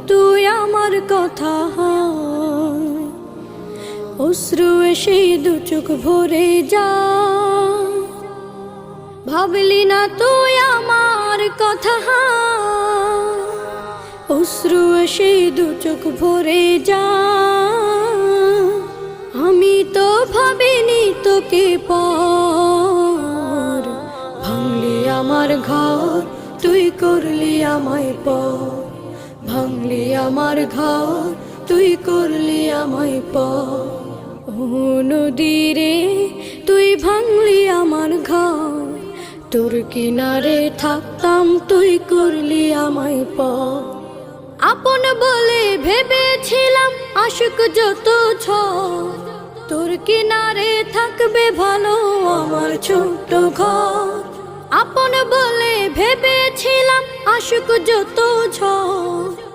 তুই আমার কথা অশ্রু এসে দু চোখ ভরে যা ভাবলি না তুই আমার কথা অশ্রু এসে দু চোখ ভরে যা আমি তো ভাবিনি তোকে পর ভাঙলি আমার ঘর তুই করলি আমায় পর ভাঙলি আমার ঘর তুই করলি আমায় পর ও নদী রে তুই ভাঙলি আমার ঘর তোর কিনারে থাকতাম তুই করলি আমায় পর আপন বলে ভেবেছিলাম আশুক যত ঝড় তোর কিনারে থাকবে ভালো আমার ছোট্ট ঘর আপন বলে ভেবেছিলাম আশুক যত ঝড়